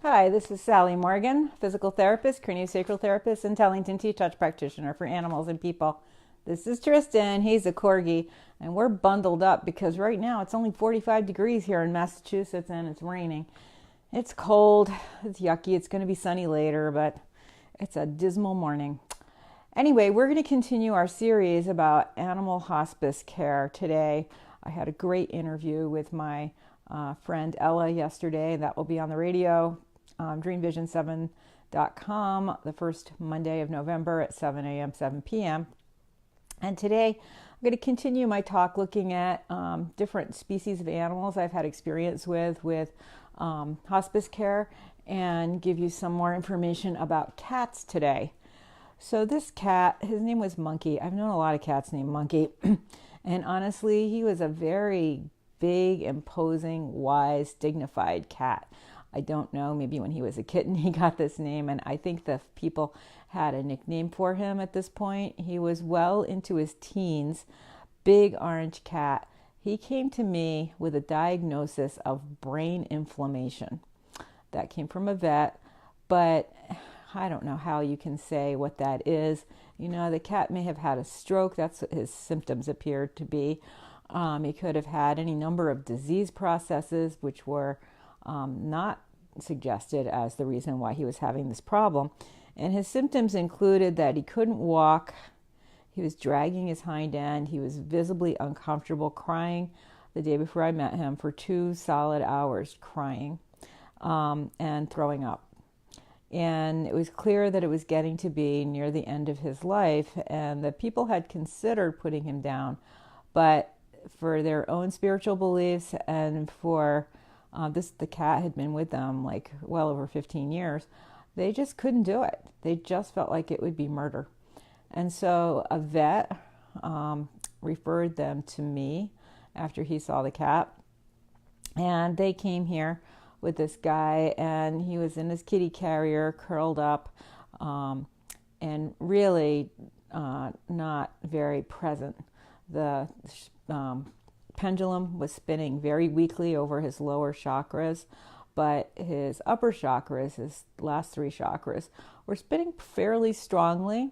Hi, this is Sally Morgan, physical therapist, craniosacral therapist, and Tellington T-Touch practitioner for animals and people. This is Tristan. He's a Corgi, and we're bundled up because right now it's only 45 degrees here in Massachusetts and it's raining. It's cold, it's yucky, it's going to be sunny later, but it's a dismal morning. Anyway, we're going to continue our series about animal hospice care today. I had a great interview with my friend Ella yesterday. That will be on the radio, dreamvision7.com, the first Monday of November at 7 a.m., 7 p.m. And today I'm going to continue my talk looking at different species of animals I've had experience with hospice care, and give you some more information about cats today. So this cat, his name was Monkey. I've known a lot of cats named Monkey. And honestly, he was a very big, imposing, wise, dignified cat. I don't know, maybe when he was a kitten he got this name, and I think the people had a nickname for him at this point. He was well into his teens, big orange cat. He came to me with a diagnosis of brain inflammation. That came from a vet, but I don't know how you can say what that is. You know, the cat may have had a stroke. That's what his symptoms appeared to be. He could have had any number of disease processes which were not suggested as the reason why he was having this problem. And his symptoms included that he couldn't walk, he was dragging his hind end, he was visibly uncomfortable, crying the day before I met him for 2 solid hours, crying and throwing up. And it was clear that it was getting to be near the end of his life, and that people had considered putting him down, but for their own spiritual beliefs and for the cat had been with them like well over 15 years. They just couldn't do it. They just felt like it would be murder. And so a vet referred them to me after he saw the cat. And they came here with this guy, and he was in his kitty carrier, curled up, and really not very present. The pendulum was spinning very weakly over his lower chakras, but his upper chakras, his last 3 chakras, were spinning fairly strongly.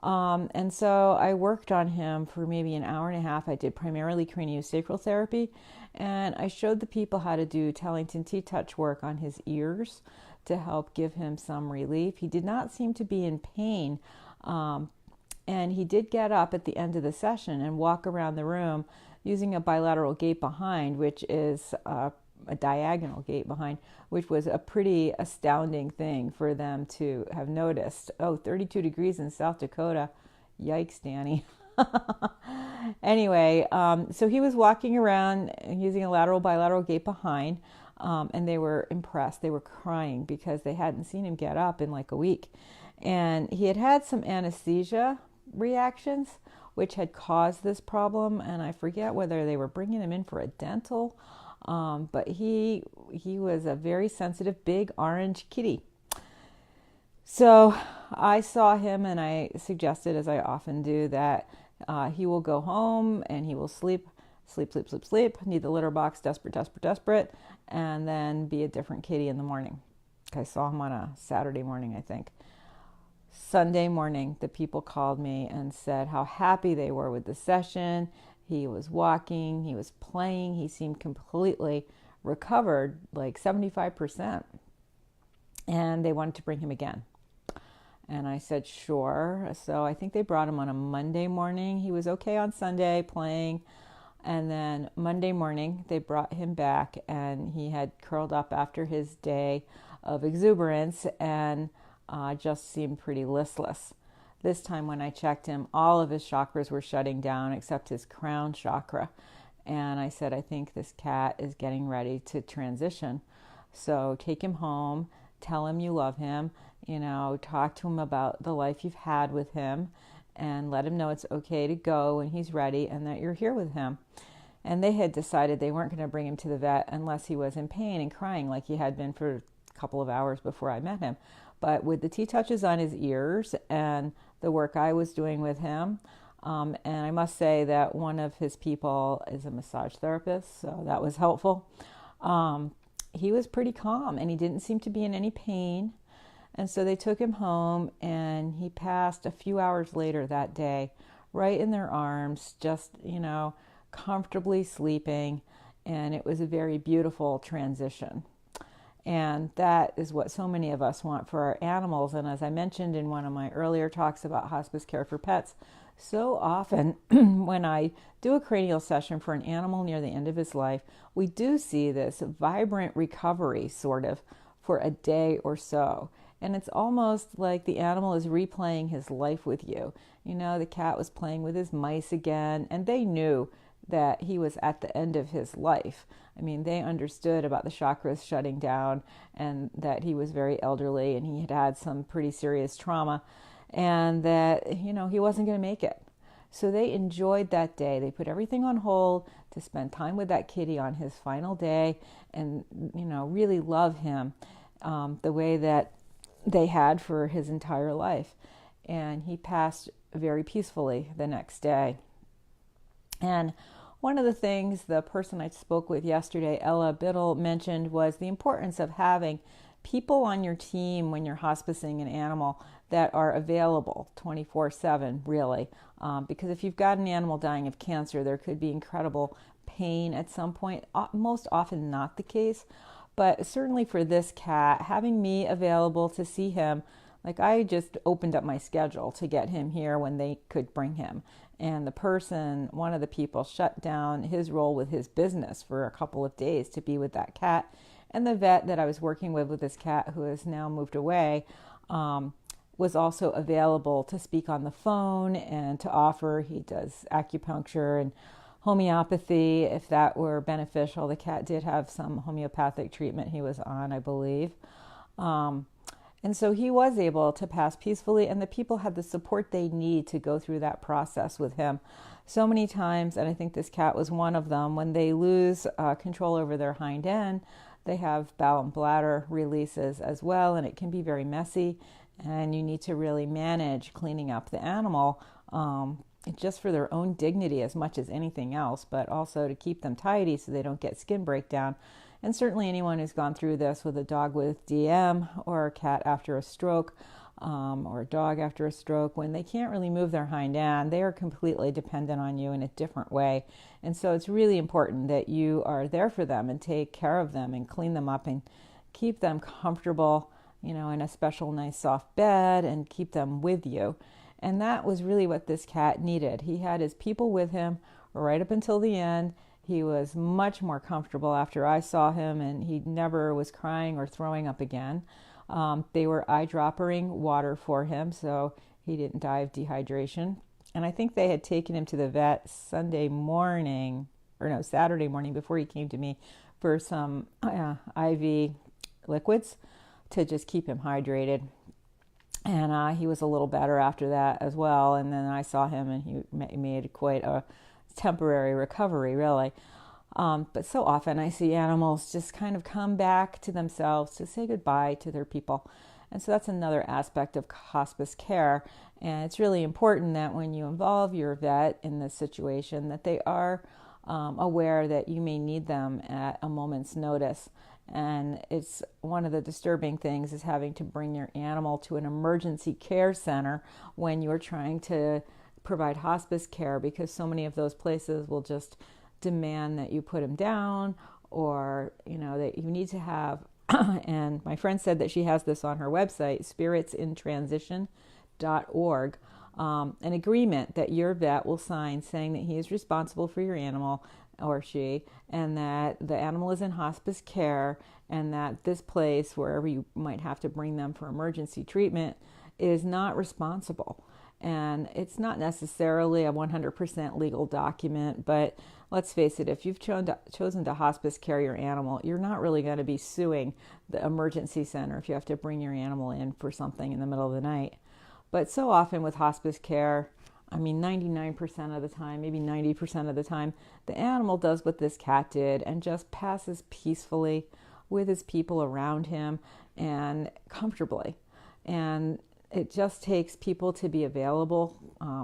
And so I worked on him for maybe an hour and a half. I did primarily craniosacral therapy, and I showed the people how to do Tellington T-Touch work on his ears to help give him some relief. He did not seem to be in pain, and he did get up at the end of the session and walk around the room using a bilateral gait behind, which is a diagonal gait behind, which was a pretty astounding thing for them to have noticed. Oh, 32 degrees in South Dakota. Yikes, Danny. Anyway, so he was walking around using a bilateral gait behind, and they were impressed. They were crying because they hadn't seen him get up in like a week. And he had had some anesthesia reactions, which had caused this problem, and I forget whether they were bringing him in for a dental, but he was a very sensitive, big orange kitty. So I saw him, and I suggested, as I often do, that he will go home and he will sleep, need the litter box, desperate, and then be a different kitty in the morning. I saw him on a Saturday morning, I think. Sunday morning, the people called me and said how happy they were with the session. He was walking, he was playing, he seemed completely recovered, like 75%. And they wanted to bring him again. And I said, sure. So I think they brought him on a Monday morning. He was okay on Sunday playing. And then Monday morning, they brought him back, and he had curled up after his day of exuberance and just seemed pretty listless. This time when I checked him, all of his chakras were shutting down except his crown chakra. And I said, I think this cat is getting ready to transition. So take him home, tell him you love him, talk to him about the life you've had with him, and let him know it's okay to go when he's ready and that you're here with him. And they had decided they weren't going to bring him to the vet unless he was in pain and crying like he had been for a couple of hours before I met him. But with the T-touches on his ears and the work I was doing with him, and I must say that one of his people is a massage therapist, so that was helpful. he was pretty calm and he didn't seem to be in any pain. And so they took him home, and he passed a few hours later that day, right in their arms, just, comfortably sleeping. And it was a very beautiful transition. And that is what so many of us want for our animals. And as I mentioned in one of my earlier talks about hospice care for pets, so often when I do a cranial session for an animal near the end of his life, we do see this vibrant recovery sort of for a day or so. And it's almost like the animal is replaying his life with you. The cat was playing with his mice again, and they knew that he was at the end of his life. I mean, they understood about the chakras shutting down and that he was very elderly and he had had some pretty serious trauma and that, he wasn't going to make it. So they enjoyed that day. They put everything on hold to spend time with that kitty on his final day and, really love him the way that they had for his entire life. And he passed very peacefully the next day. And one of the things the person I spoke with yesterday, Ella Biddle, mentioned was the importance of having people on your team when you're hospicing an animal that are available 24/7, really. Because if you've got an animal dying of cancer, there could be incredible pain at some point. Most often not the case. But certainly for this cat, having me available to see him, like I just opened up my schedule to get him here when they could bring him. And one of the people shut down his role with his business for a couple of days to be with that cat. And the vet that I was working with this cat, who has now moved away, was also available to speak on the phone and to offer. He does acupuncture and homeopathy if that were beneficial. The cat did have some homeopathic treatment he was on, I believe. And so he was able to pass peacefully, and the people had the support they need to go through that process with him. So many times, and I think this cat was one of them, when they lose control over their hind end, they have bowel and bladder releases as well, and it can be very messy, and you need to really manage cleaning up the animal just for their own dignity as much as anything else, but also to keep them tidy so they don't get skin breakdown. And certainly anyone who's gone through this with a dog with DM or a cat after a stroke or a dog after a stroke, when they can't really move their hind end, they are completely dependent on you in a different way. And so it's really important that you are there for them and take care of them and clean them up and keep them comfortable, in a special nice soft bed and keep them with you. And that was really what this cat needed. He had his people with him right up until the end. He was much more comfortable after I saw him, and he never was crying or throwing up again. They were eyedroppering water for him, so he didn't die of dehydration. And I think they had taken him to the vet Saturday morning before he came to me for some IV liquids to just keep him hydrated. And he was a little better after that as well. And then I saw him, and he made quite a temporary recovery, really. But so often I see animals just kind of come back to themselves to say goodbye to their people. And so that's another aspect of hospice care. And it's really important that when you involve your vet in this situation, that they are aware that you may need them at a moment's notice. And it's one of the disturbing things is having to bring your animal to an emergency care center when you're trying to provide hospice care, because so many of those places will just demand that you put him down, or that you need to have and my friend said that she has this on her website, spiritsinTransition.org, an agreement that your vet will sign saying that he is responsible for your animal, or she, and that the animal is in hospice care, and that this place, wherever you might have to bring them for emergency treatment, is not responsible. And it's not necessarily a 100% legal document, but let's face it, if you've chosen to hospice care your animal, you're not really going to be suing the emergency center if you have to bring your animal in for something in the middle of the night. But so often with hospice care, 99% of the time, maybe 90% of the time, the animal does what this cat did and just passes peacefully with his people around him and comfortably. And it just takes people to be available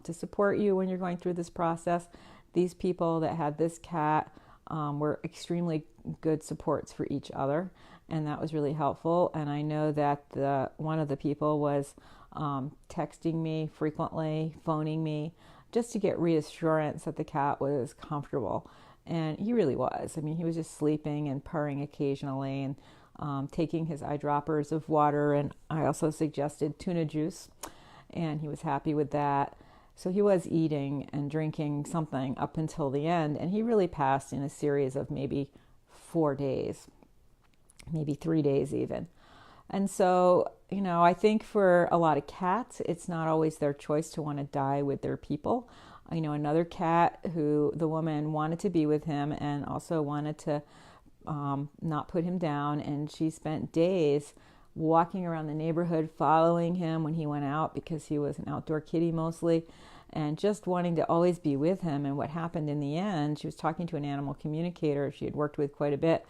to support you when you're going through this process. These people that had this cat were extremely good supports for each other, and that was really helpful. And I know that one of the people was texting me frequently, phoning me, just to get reassurance that the cat was comfortable. And he really was. I mean, he was just sleeping and purring occasionally, and taking his eyedroppers of water. And I also suggested tuna juice, and he was happy with that. So he was eating and drinking something up until the end, and he really passed in a series of maybe 4 days, maybe 3 days even. And so, I think for a lot of cats, it's not always their choice to want to die with their people. I know another cat who the woman wanted to be with him and also wanted to not put him down, and she spent days walking around the neighborhood, following him when he went out, because he was an outdoor kitty mostly, and just wanting to always be with him. And what happened in the end, she was talking to an animal communicator she had worked with quite a bit,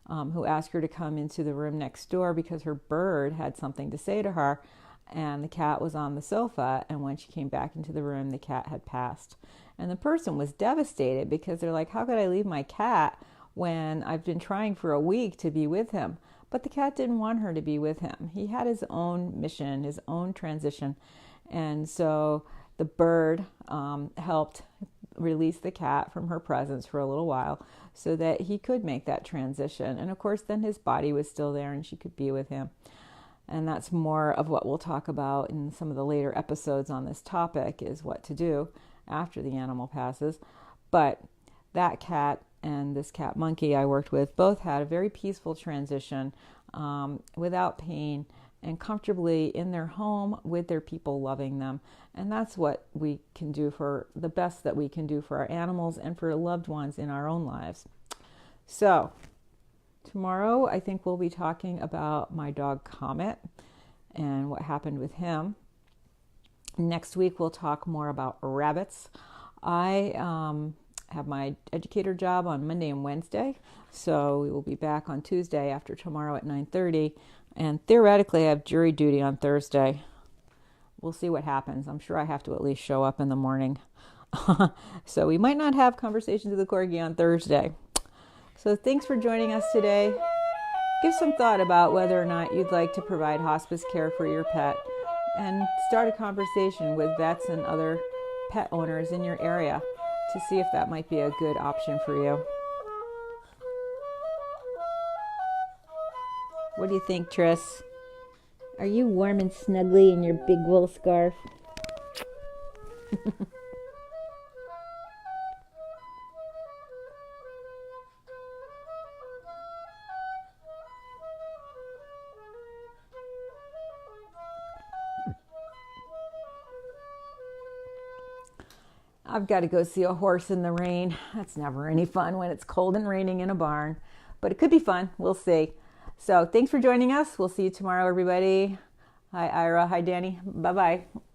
who asked her to come into the room next door because her bird had something to say to her, and the cat was on the sofa. And when she came back into the room, the cat had passed. And the person was devastated, because they're like, how could I leave my cat when I've been trying for a week to be with him? But the cat didn't want her to be with him. He had his own mission, his own transition. And so the bird helped release the cat from her presence for a little while so that he could make that transition. And of course, then his body was still there and she could be with him. And that's more of what we'll talk about in some of the later episodes on this topic, is what to do after the animal passes. But that cat and this cat monkey I worked with both had a very peaceful transition, without pain, and comfortably in their home with their people loving them. And that's what we can do, for the best that we can do for our animals and for loved ones in our own lives. So tomorrow I think we'll be talking about my dog Comet and what happened with him. Next week we'll talk more about rabbits. I have my educator job on Monday and Wednesday, so we will be back on Tuesday after tomorrow at 9:30, and theoretically I have jury duty on Thursday. We'll see what happens. I'm sure I have to at least show up in the morning. So we might not have Conversations with the Corgi on Thursday. So thanks for joining us today. Give some thought about whether or not you'd like to provide hospice care for your pet, and start a conversation with vets and other pet owners in your area to see if that might be a good option for you. What do you think, Tris? Are you warm and snuggly in your big wool scarf? I've got to go see a horse in the rain. That's never any fun when it's cold and raining in a barn, but it could be fun. We'll see. So thanks for joining us. We'll see you tomorrow, everybody. Hi, Ira. Hi, Danny. Bye-bye.